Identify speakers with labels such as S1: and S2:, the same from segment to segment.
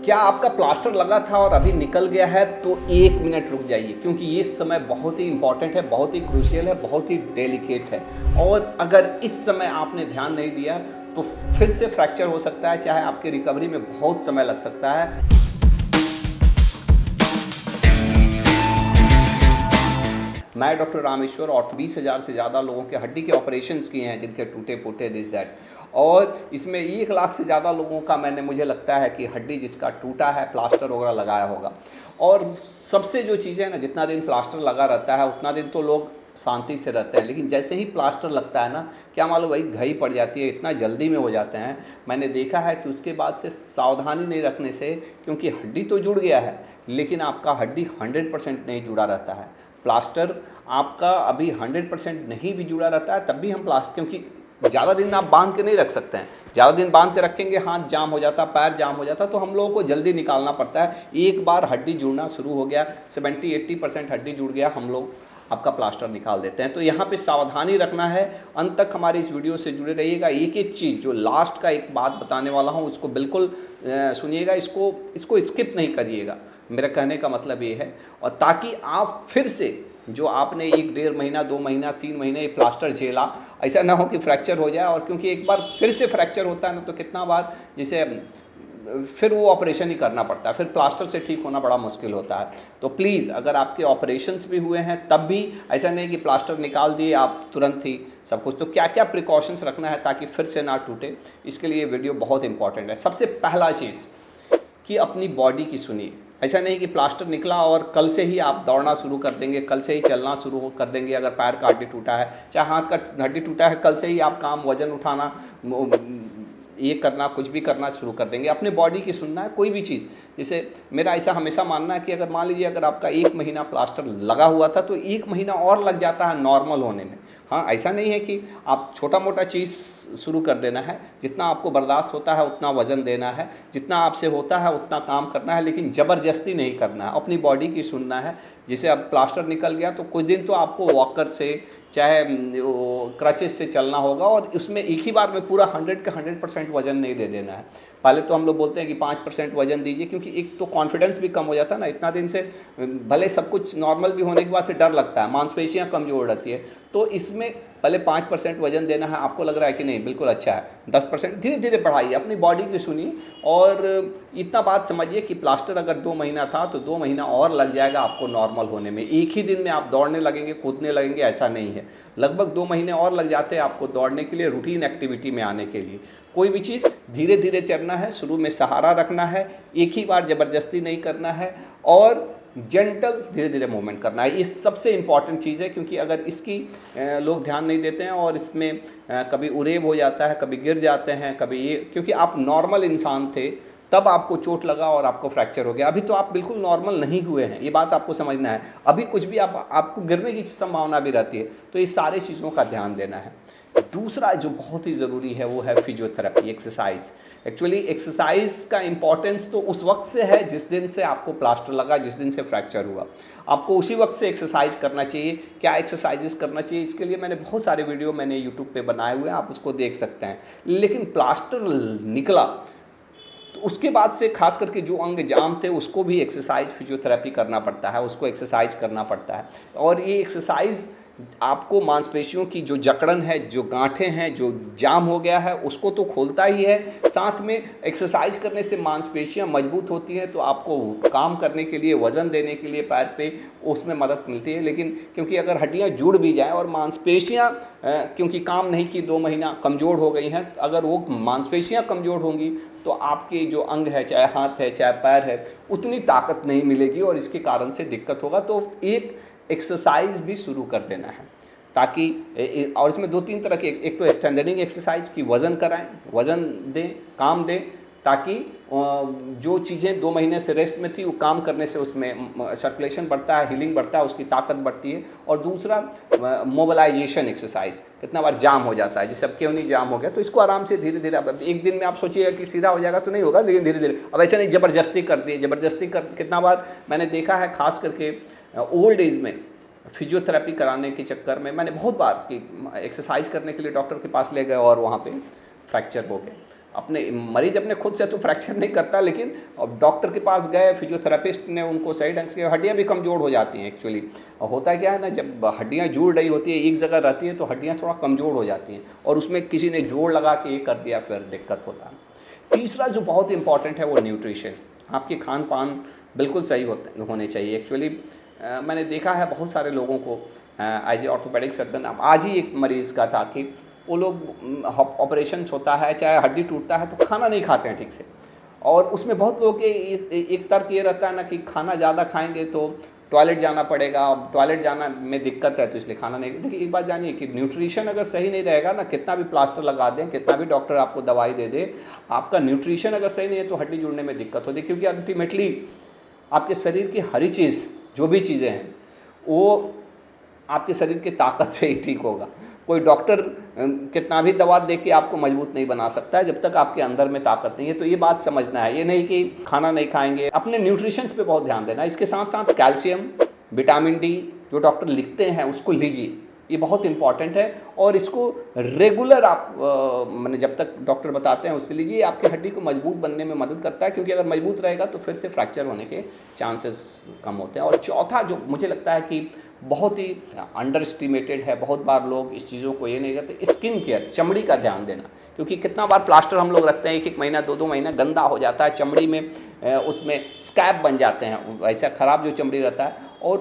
S1: क्या आपका प्लास्टर लगा था और अभी निकल गया है तो 1 मिनट रुक जाइए, क्योंकि ये समय बहुत ही इंपॉर्टेंट है, बहुत ही क्रूशियल है, बहुत ही डेलिकेट है। और अगर इस समय आपने ध्यान नहीं दिया तो फिर से फ्रैक्चर हो सकता है, चाहे आपकी रिकवरी में बहुत समय लग सकता है। मैं डॉक्टर रामेश्वर और 20,000 से ज़्यादा लोगों के हड्डी के ऑपरेशंस किए हैं, जिनके टूटे फूटे दिस दैट, और इसमें 1 लाख से ज़्यादा लोगों का मुझे लगता है कि हड्डी जिसका टूटा है प्लास्टर वगैरह लगाया होगा। और सबसे जो चीज़ें हैं ना, जितना दिन प्लास्टर लगा रहता है उतना दिन तो लोग शांति से रहते हैं, लेकिन जैसे ही प्लास्टर लगता है ना, क्या मालूम वही घई पड़ जाती है, इतना जल्दी में हो जाते हैं। मैंने देखा है कि उसके बाद से सावधानी नहीं रखने से, क्योंकि हड्डी तो जुड़ गया है लेकिन आपका हड्डी 100% नहीं जुड़ा रहता है। प्लास्टर आपका अभी 100% नहीं भी जुड़ा रहता है, तब भी हम प्लास्टर, क्योंकि ज़्यादा दिन आप बांध के नहीं रख सकते हैं, ज़्यादा दिन बांध के रखेंगे हाथ जाम हो जाता, पैर जाम हो जाता, तो हम लोगों को जल्दी निकालना पड़ता है। एक बार हड्डी जुड़ना शुरू हो गया, 70-80% हड्डी जुड़ गया, हम लोग आपका प्लास्टर निकाल देते हैं। तो यहाँ पे सावधानी रखना है। अंत तक हमारी इस वीडियो से जुड़े रहिएगा। एक एक चीज़ जो लास्ट का एक बात बताने वाला हूँ उसको बिल्कुल सुनिएगा, इसको स्किप नहीं करिएगा। मेरा कहने का मतलब ये है, और ताकि आप फिर से जो आपने 1-1.5 महीना, 2 महीना, 3 महीने प्लास्टर झेला, ऐसा ना हो कि फ्रैक्चर हो जाए। और क्योंकि एक बार फिर से फ्रैक्चर होता है ना, तो कितना बार जिसे फिर वो ऑपरेशन ही करना पड़ता है, फिर प्लास्टर से ठीक होना बड़ा मुश्किल होता है। तो प्लीज़, अगर आपके ऑपरेशंस भी हुए हैं तब भी ऐसा नहीं कि प्लास्टर निकाल दिए आप तुरंत ही सब कुछ, तो क्या क्या प्रिकॉशंस रखना है ताकि फिर से ना टूटे, इसके लिए वीडियो बहुत इंपॉर्टेंट है। सबसे पहला चीज़ कि अपनी बॉडी की सुनिए। ऐसा नहीं कि प्लास्टर निकला और कल से ही आप दौड़ना शुरू कर देंगे, कल से ही चलना शुरू कर देंगे। अगर पैर का हड्डी टूटा है, चाहे हाथ का हड्डी टूटा है, कल से ही आप काम, वजन उठाना, ये करना, कुछ भी करना शुरू कर देंगे। अपने बॉडी की सुनना है, कोई भी चीज़। जैसे मेरा ऐसा हमेशा मानना है कि अगर मान लीजिए अगर आपका 1 महीना प्लास्टर लगा हुआ था तो 1 महीना और लग जाता है नॉर्मल होने में। हाँ, ऐसा नहीं है कि आप छोटा मोटा चीज़ शुरू कर देना है, जितना आपको बर्दाश्त होता है उतना वज़न देना है, जितना आपसे होता है उतना काम करना है, लेकिन ज़बरदस्ती नहीं करना है। अपनी बॉडी की सुनना है। जैसे अब प्लास्टर निकल गया तो कुछ दिन तो आपको वॉकर से, चाहे क्रचेस से चलना होगा, और उसमें एक ही बार में पूरा 100 का 100% वज़न नहीं दे देना है। पहले तो हम लोग बोलते हैं कि 5% वज़न दीजिए, क्योंकि एक तो कॉन्फिडेंस भी कम हो जाता है ना, इतना दिन से भले सब कुछ नॉर्मल भी होने के बाद से डर लगता है, मांसपेशियाँ कमज़ोर रहती है। तो इसमें पहले 5% वज़न देना है। आपको लग रहा है कि नहीं बिल्कुल अच्छा है, 10% धीरे धीरे बढ़ाइए, अपनी बॉडी की सुनिए। और इतना बात समझिए कि प्लास्टर अगर 2 महीना था तो 2 महीना और लग जाएगा आपको नॉर्मल होने में। एक ही दिन में आप दौड़ने लगेंगे, कूदने लगेंगे, ऐसा नहीं है। लगभग 2 महीने और लग जाते हैं आपको दौड़ने के लिए, रूटीन एक्टिविटी में आने के लिए। कोई भी चीज़ धीरे धीरे चलना है, शुरू में सहारा रखना है, एक ही बार ज़बरदस्ती नहीं करना है, और जेंटल धीरे धीरे मूवमेंट करना है। ये सबसे इम्पॉर्टेंट चीज़ है, क्योंकि अगर इसकी लोग ध्यान नहीं देते हैं और इसमें कभी उरेब हो जाता है, कभी गिर जाते हैं, कभी ये, क्योंकि आप नॉर्मल इंसान थे तब आपको चोट लगा और आपको फ्रैक्चर हो गया। अभी तो आप बिल्कुल नॉर्मल नहीं हुए हैं, ये बात आपको समझना है। अभी कुछ भी आपको गिरने की संभावना भी रहती है। तो ये सारी चीज़ों का ध्यान देना है। दूसरा जो बहुत ही ज़रूरी है वो है फिजियोथेरेपी, एक्सरसाइज। एक्चुअली एक्सरसाइज का इंपॉर्टेंस तो उस वक्त से है जिस दिन से आपको प्लास्टर लगा, जिस दिन से फ्रैक्चर हुआ, आपको उसी वक्त से एक्सरसाइज करना चाहिए। क्या एक्सरसाइजेस करना चाहिए, इसके लिए मैंने बहुत सारे वीडियो यूट्यूब पे बनाए हुए हैं, आप उसको देख सकते हैं। लेकिन प्लास्टर निकला तो उसके बाद से खास करके जो अंग जाम थे उसको भी एक्सरसाइज, फिजियोथेरेपी करना पड़ता है, उसको एक्सरसाइज करना पड़ता है। और ये एक्सरसाइज आपको मांसपेशियों की जो जकड़न है, जो गांठें हैं, जो जाम हो गया है, उसको तो खोलता ही है, साथ में एक्सरसाइज करने से मांसपेशियां मजबूत होती हैं, तो आपको काम करने के लिए, वज़न देने के लिए पैर पे उसमें मदद मिलती है। लेकिन क्योंकि अगर हड्डियां जुड़ भी जाएं और मांसपेशियां क्योंकि काम नहीं की, 2 महीना कमज़ोर हो गई हैं, अगर वो मांसपेशियां कमज़ोर होंगी तो आपके जो अंग है, चाहे हाथ है चाहे पैर है, उतनी ताकत नहीं मिलेगी और इसके कारण से दिक्कत होगा। तो एक एक्सरसाइज भी शुरू कर देना है, ताकि और इसमें 2-3 तरह के, एक तो स्टैंडर्डिंग एक्सरसाइज की वज़न कराएं, वज़न दें, काम दें, ताकि जो चीज़ें 2 महीने से रेस्ट में थी वो काम करने से उसमें सर्कुलेशन बढ़ता है, हीलिंग बढ़ता है, उसकी ताकत बढ़ती है। और दूसरा मोबिलाइजेशन एक्सरसाइज। कितना बार जाम हो जाता है, जैसे अब क्यों नहीं जाम हो गया, तो इसको आराम से धीरे धीरे, अब एक दिन में आप सोचिएगा कि सीधा हो जाएगा तो नहीं होगा, लेकिन धीरे धीरे। अब ऐसे नहीं ज़बरदस्ती कर दिए, ज़बरदस्ती कर, कितना बार मैंने देखा है खास करके ओल्ड एज में फिजियोथेरेपी कराने के चक्कर में, मैंने बहुत बार कि एक्सरसाइज करने के लिए डॉक्टर के पास ले गए और वहाँ पे फ्रैक्चर हो गए। अपने मरीज अपने खुद से तो फ्रैक्चर नहीं करता, लेकिन अब डॉक्टर के पास गए, फिजियोथेरेपिस्ट ने उनको सही ढंग से, हड्डियाँ भी कमज़ोर हो जाती हैं एक्चुअली। होता क्या है ना, जब हड्डियाँ जुड़ रही होती है, एक जगह रहती है, तो हड्डियाँ थोड़ा कमज़ोर हो जाती हैं, और उसमें किसी ने जोड़ लगा के ये कर दिया, फिर दिक्कत होता है। तीसरा जो बहुत इंपॉर्टेंट है वो न्यूट्रिशन। आपके खान पान बिल्कुल सही होने चाहिए। एक्चुअली मैंने देखा है बहुत सारे लोगों को, एज ए ऑर्थोपेडिक सर्जन, अब आज ही एक मरीज़ का था कि वो लोग ऑपरेशंस होता है, चाहे हड्डी टूटता है, तो खाना नहीं खाते हैं ठीक से। और उसमें बहुत लोग के एक तर्क ये रहता है ना कि खाना ज़्यादा खाएंगे तो टॉयलेट जाना पड़ेगा, अब टॉयलेट जाना में दिक्कत है तो इसलिए खाना नहीं। देखिए एक बात जानिए कि न्यूट्रिशन अगर सही नहीं रहेगा ना, कितना भी प्लास्टर लगा दें, कितना भी डॉक्टर आपको दवाई दे दे, आपका न्यूट्रिशन अगर सही नहीं है तो हड्डी जुड़ने में दिक्कत होती है। क्योंकि अल्टीमेटली आपके शरीर की हर चीज़, जो भी चीज़ें हैं, वो आपके शरीर की ताकत से ही ठीक होगा। कोई डॉक्टर कितना भी दवा दे के आपको मजबूत नहीं बना सकता है जब तक आपके अंदर में ताकत नहीं है। तो ये बात समझना है, ये नहीं कि खाना नहीं खाएंगे। अपने न्यूट्रिशंस पे बहुत ध्यान देना है। इसके साथ साथ कैल्शियम, विटामिन डी जो डॉक्टर लिखते हैं उसको लीजिए, ये बहुत इंपॉर्टेंट है। और इसको रेगुलर आप मैंने जब तक डॉक्टर बताते हैं उससे लीजिए, आपकी हड्डी को मजबूत बनने में मदद करता है, क्योंकि अगर मजबूत रहेगा तो फिर से फ्रैक्चर होने के चांसेस कम होते हैं। और चौथा जो मुझे लगता है कि बहुत ही अंडर एस्टिमेटेड है, बहुत बार लोग इस चीज़ों को ये नहीं करते, स्किन केयर, चमड़ी का ध्यान देना। क्योंकि कितना बार प्लास्टर हम लोग रखते हैं, एक महीना 2 महीना गंदा हो जाता है, चमड़ी में उसमें स्कैब बन जाते हैं, ऐसा ख़राब जो चमड़ी रहता है, और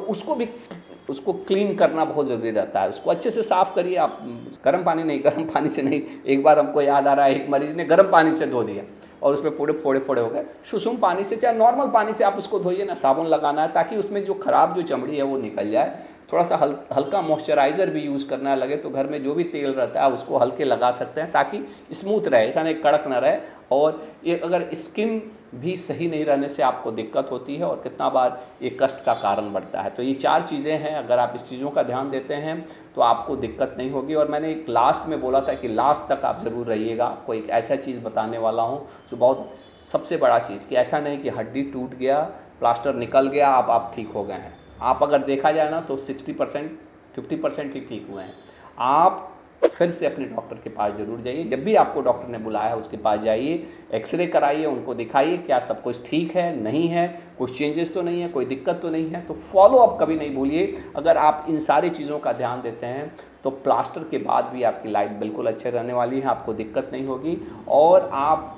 S1: उसको क्लीन करना बहुत ज़रूरी रहता है। उसको अच्छे से साफ़ करिए आप, गर्म पानी से नहीं। एक बार हमको याद आ रहा है, एक मरीज़ ने गर्म पानी से धो दिया और उसमें पूरे फोड़े हो गए। सुसुम पानी से, चाहे नॉर्मल पानी से आप उसको धोइए ना, साबुन लगाना है ताकि उसमें जो ख़राब जो चमड़ी है वो निकल जाए। थोड़ा सा हल्का मॉइस्चराइज़र भी यूज़ करना लगे तो घर में जो भी तेल रहता है उसको हल्के लगा सकते हैं, ताकि स्मूथ रहे, ऐसा नहीं कड़क ना रहे। और ये अगर स्किन भी सही नहीं रहने से आपको दिक्कत होती है और कितना बार ये कष्ट का कारण बढ़ता है। तो ये 4 चीज़ें हैं, अगर आप इस चीज़ों का ध्यान देते हैं तो आपको दिक्कत नहीं होगी। और मैंने एक लास्ट में बोला था कि लास्ट तक आप ज़रूर रहिएगा। कोई एक ऐसा चीज़ बताने वाला हूँ जो बहुत सबसे बड़ा चीज़, कि ऐसा नहीं कि हड्डी टूट गया, प्लास्टर निकल गया, आप ठीक हो गए हैं। आप अगर देखा जाए ना तो 60% 50% ही ठीक हुए हैं। आप फिर से अपने डॉक्टर के पास ज़रूर जाइए, जब भी आपको डॉक्टर ने बुलाया है उसके पास जाइए, एक्सरे कराइए, उनको दिखाइए क्या सब कुछ ठीक है, नहीं है, कुछ चेंजेस तो नहीं है, कोई दिक्कत तो नहीं है। तो फॉलो अप कभी नहीं भूलिए। अगर आप इन सारी चीज़ों का ध्यान देते हैं तो प्लास्टर के बाद भी आपकी लाइफ बिल्कुल अच्छे रहने वाली है, आपको दिक्कत नहीं होगी और आप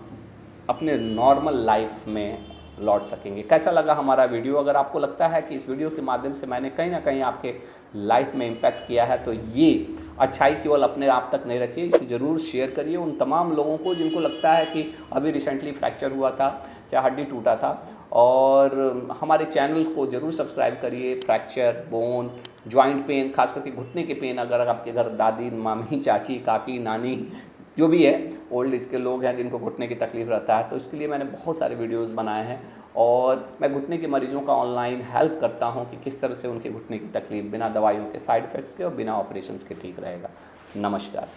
S1: अपने नॉर्मल लाइफ में लौट सकेंगे। कैसा लगा हमारा वीडियो? अगर आपको लगता है कि इस वीडियो के माध्यम से मैंने कहीं ना कहीं आपके लाइफ में इम्पैक्ट किया है, तो ये अच्छाई केवल अपने आप तक नहीं रखिए, इसे ज़रूर शेयर करिए उन तमाम लोगों को जिनको लगता है कि अभी रिसेंटली फ्रैक्चर हुआ था, चाहे हड्डी टूटा था। और हमारे चैनल को ज़रूर सब्सक्राइब करिए। फ्रैक्चर, बोन, जॉइंट पेन, खास करके घुटने के पेन, अगर आपके घर दादी, मामी, चाची, काकी, नानी जो भी है, ओल्ड एज के लोग हैं जिनको घुटने की तकलीफ़ रहता है, तो इसके लिए मैंने बहुत सारे वीडियोस बनाए हैं। और मैं घुटने के मरीजों का ऑनलाइन हेल्प करता हूं कि किस तरह से उनके घुटने की तकलीफ़ बिना दवाइयों के, साइड इफ़ेक्ट्स के और बिना ऑपरेशंस के ठीक रहेगा। नमस्कार।